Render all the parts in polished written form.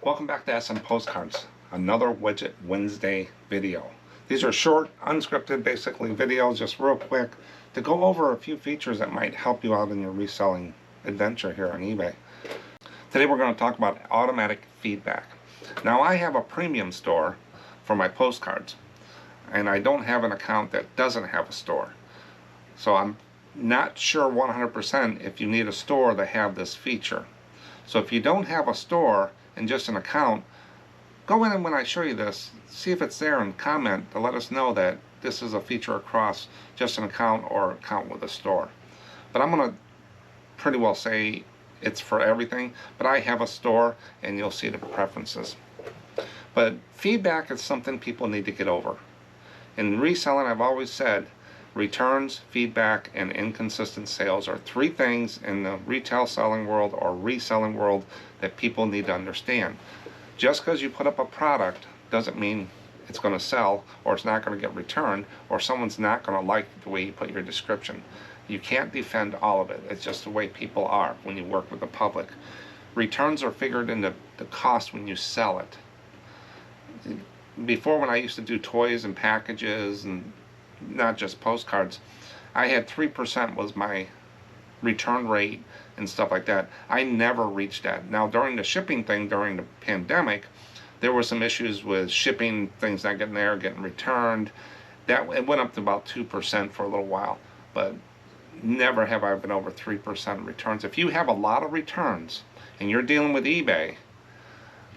Welcome back to SMPostcards, another Widget Wednesday video. These are short, unscripted, basically videos, just real quick, to go over a few features that might help you out in your reselling adventure here on eBay. Today we're going to talk about automatic feedback. Now I have a premium store for my postcards, and I don't have an account that doesn't have a store. So I'm not sure 100% if you need a store to have this feature. So if you don't have a store and just an account, go in and when I show you this, see if it's there and comment to let us know that this is a feature across just an account or account with a store. But I'm going to pretty well say it's for everything, but I have a store and you'll see the preferences. But feedback is something people need to get over. In reselling, I've always said returns, feedback, and inconsistent sales are three things in the retail selling world or reselling world that people need to understand. Just because you put up a product doesn't mean it's going to sell, or it's not going to get returned, or someone's not going to like the way you put your description. You can't defend all of it. It's just the way people are when you work with the public. Returns are figured into the cost when you sell it. Before, when I used to do toys and packages and not just postcards, I had 3% was my return rate and stuff like that. I never reached that. Now during the shipping thing, during the pandemic, there were some issues with shipping, things not getting there, getting returned. That it went up to about 2% for a little while, but never have I been over 3% returns. If you have a lot of returns and you're dealing with eBay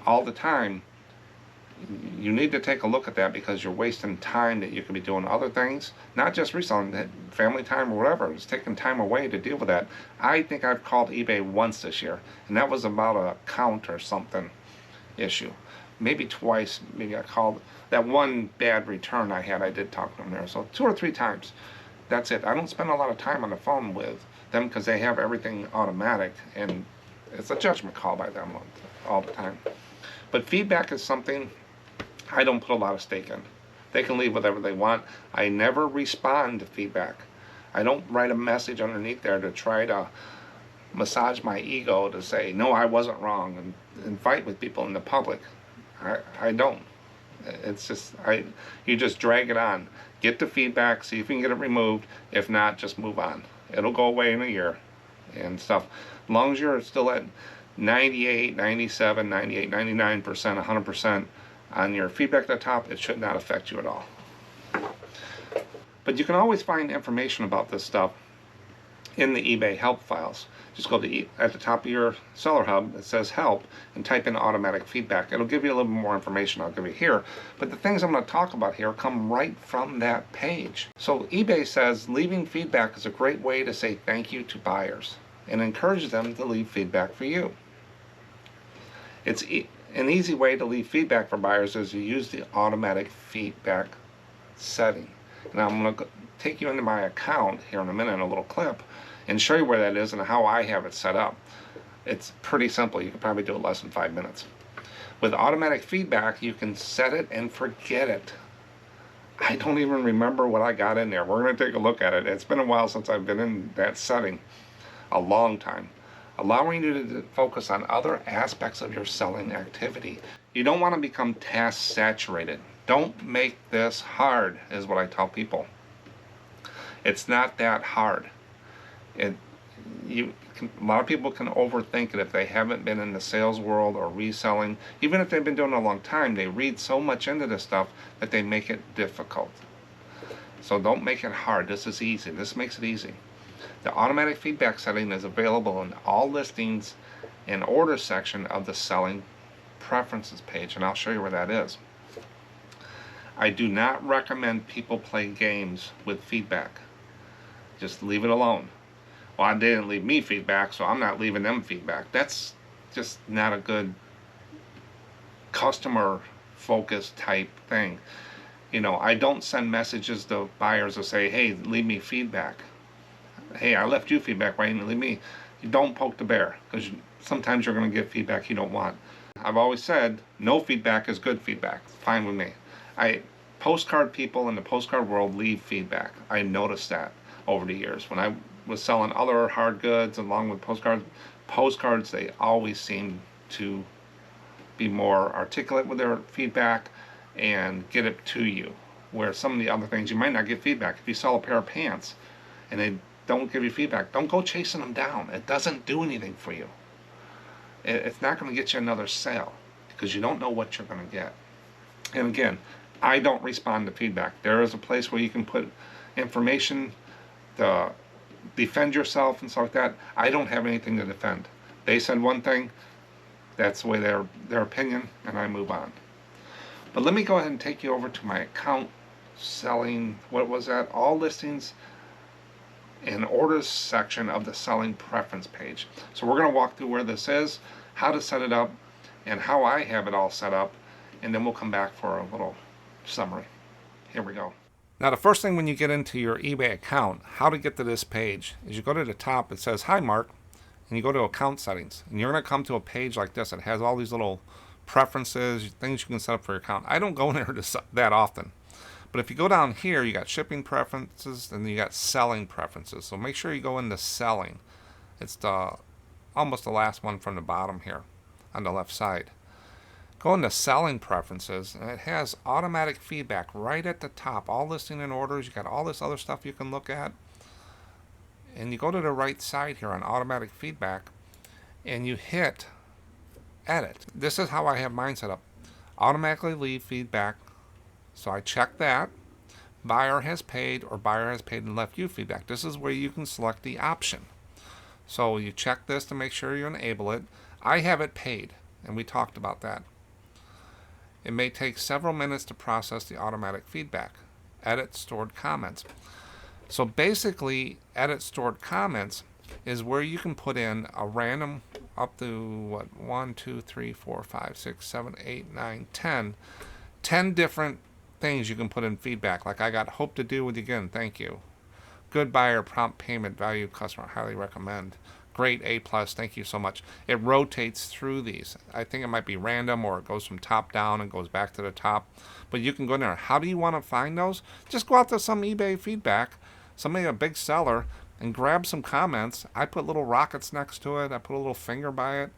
all the time, you need to take a look at that, because you're wasting time that you could be doing other things, not just reselling, family time or whatever. It's taking time away to deal with that. I think I've called eBay once this year, and that was about a count or something issue. Maybe twice, maybe I called. That one bad return I had, I did talk to them there. So 2 or 3 times. That's it. I don't spend a lot of time on the phone with them because they have everything automatic, and it's a judgment call by them all the time. But feedback is something I don't put a lot of stake in. They can leave whatever they want. I never respond to feedback. I don't write a message underneath there to try to massage my ego to say, no, I wasn't wrong, and fight with people in the public. I don't. It's just, you just drag it on. Get the feedback, see if you can get it removed. If not, just move on. It'll go away in a year and stuff. As long as you're still at 98, 97, 98, 99%, 100%, on your feedback at the top, it should not affect you at all. But you can always find information about this stuff in the eBay help files. Just go to at the top of your seller hub, it says help, and type in automatic feedback. It'll give you a little more information I'll give you here. But the things I'm going to talk about here come right from that page. So eBay says leaving feedback is a great way to say thank you to buyers and encourage them to leave feedback for you. It's an easy way to leave feedback for buyers is to use the automatic feedback setting. Now I'm going to take you into my account here in a minute in a little clip and show you where that is and how I have it set up. It's pretty simple. You can probably do it less than 5 minutes. With automatic feedback, you can set it and forget it. I don't even remember what I got in there. We're going to take a look at it. It's been a while since I've been in that setting. A long time. Allowing you to focus on other aspects of your selling activity. You don't want to become task saturated. Don't make this hard, is what I tell people. It's not that hard. A lot of people can overthink it if they haven't been in the sales world or reselling. Even if they've been doing it a long time, they read so much into this stuff that they make it difficult. So don't make it hard. This is easy. This makes it easy. The automatic feedback setting is available in all listings and order section of the selling preferences page, and I'll show you where that is. I do not recommend people play games with feedback. Just leave it alone. Well, they didn't leave me feedback, so I'm not leaving them feedback. That's just not a good customer focused type thing. You know, I don't send messages to buyers that say, hey, leave me feedback. Hey, I left you feedback, why didn't you leave me? You don't poke the bear, because sometimes you're going to get feedback you don't want. I've always said no feedback is good feedback. It's fine with me. Postcard people in the postcard world leave feedback. I noticed that over the years. When I was selling other hard goods along with postcards, they always seem to be more articulate with their feedback and get it to you. Where some of the other things you might not get feedback. If you sell a pair of pants and they don't give you feedback, don't go chasing them down. It doesn't do anything for you. It's not going to get you another sale because you don't know what you're going to get. And again, I don't respond to feedback. There is a place where you can put information to defend yourself and stuff like that. I don't have anything to defend. They said one thing, that's the way their opinion, and I move on. But let me go ahead and take you over to my account selling, what was that? All listings and orders section of the selling preference page. So we're going to walk through where this is, how to set it up, and how I have it all set up, and then we'll come back for a little summary. Here we go. Now the first thing when you get into your eBay account, how to get to this page, is you go to the top, it says, "Hi Mark," and you go to account settings, and you're going to come to a page like this. It has all these little preferences, things you can set up for your account. I don't go in there that often. But if you go down here, you got shipping preferences, and you got selling preferences. So make sure you go into selling. It's almost the last one from the bottom here on the left side. Go into selling preferences, and it has automatic feedback right at the top. All listing and orders. You got all this other stuff you can look at. And you go to the right side here on automatic feedback, and you hit edit. This is how I have mine set up. Automatically leave feedback. So I check that. Buyer has paid, or buyer has paid and left you feedback. This is where you can select the option. So you check this to make sure you enable it. I have it paid, and we talked about that. It may take several minutes to process the automatic feedback. Edit stored comments. So basically, edit stored comments is where you can put in a random up to 1, 2, 3, 4, 5, 6, 7, 8, 9, 10 different things you can put in feedback. Like I got hope to do with you again, thank you. Good buyer, prompt payment, value customer, highly recommend. Great, A+, thank you so much. It rotates through these. I think it might be random, or it goes from top down and goes back to the top. But you can go in there. How do you want to find those? Just go out to some eBay feedback, somebody, a big seller, and grab some comments. I put little rockets next to it. I put a little finger by it,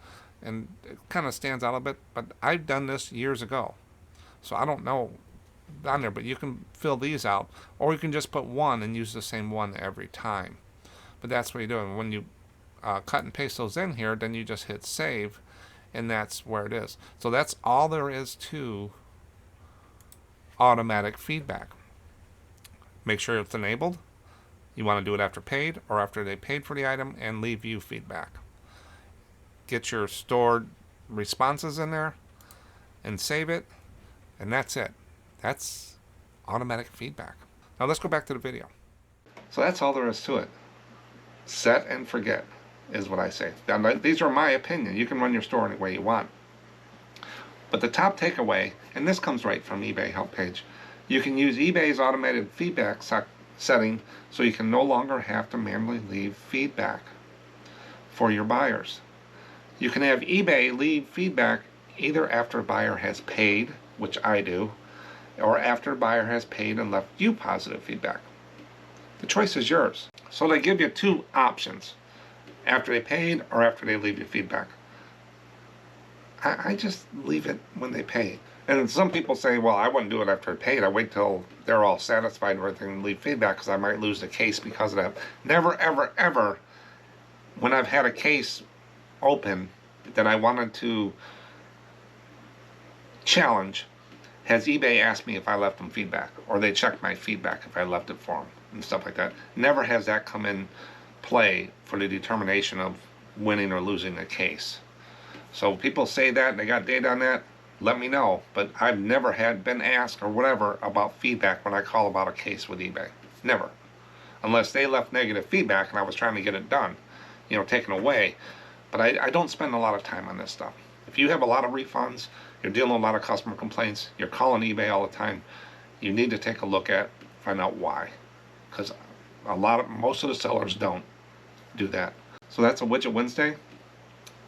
and it kind of stands out a bit. But I've done this years ago, so I don't know on there. But you can fill these out, or you can just put one and use the same one every time. But that's what you do. And when you cut and paste those in here, then you just hit save, and that's where it is. So that's all there is to automatic feedback. Make sure it's enabled. You want to do it after paid, or after they paid for the item, and leave you feedback. Get your stored responses in there and save it, and that's it. That's automatic feedback. Now let's go back to the video. So that's all there is to it. Set and forget is what I say. Now, these are my opinion. You can run your store any way you want. But the top takeaway, and this comes right from eBay help page, you can use eBay's automated feedback setting so you can no longer have to manually leave feedback for your buyers. You can have eBay leave feedback either after a buyer has paid, which I do, or after a buyer has paid and left you positive feedback. The choice is yours. So they give you two options, after they paid or after they leave you feedback. I just leave it when they pay. And some people say, well, I wouldn't do it after I paid. I wait till they're all satisfied with everything and leave feedback because I might lose the case because of that. Never, ever, ever, when I've had a case open that I wanted to challenge, has eBay asked me if I left them feedback, or they checked my feedback if I left it for them and stuff like that. Never has that come in play for the determination of winning or losing a case. So people say that and they got data on that, let me know. But I've never been asked or whatever about feedback when I call about a case with eBay. Never. Unless they left negative feedback and I was trying to get it done, taken away. But I don't spend a lot of time on this stuff. If you have a lot of refunds, you're dealing with a lot of customer complaints, you're calling eBay all the time, you need to take a look at, find out why. Because most of the sellers don't do that. So that's a Widget Wednesday.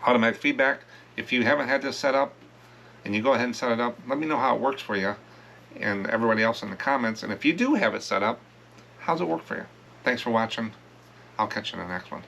Automatic feedback. If you haven't had this set up and you go ahead and set it up, let me know how it works for you and everybody else in the comments. And if you do have it set up, how's it work for you? Thanks for watching. I'll catch you in the next one.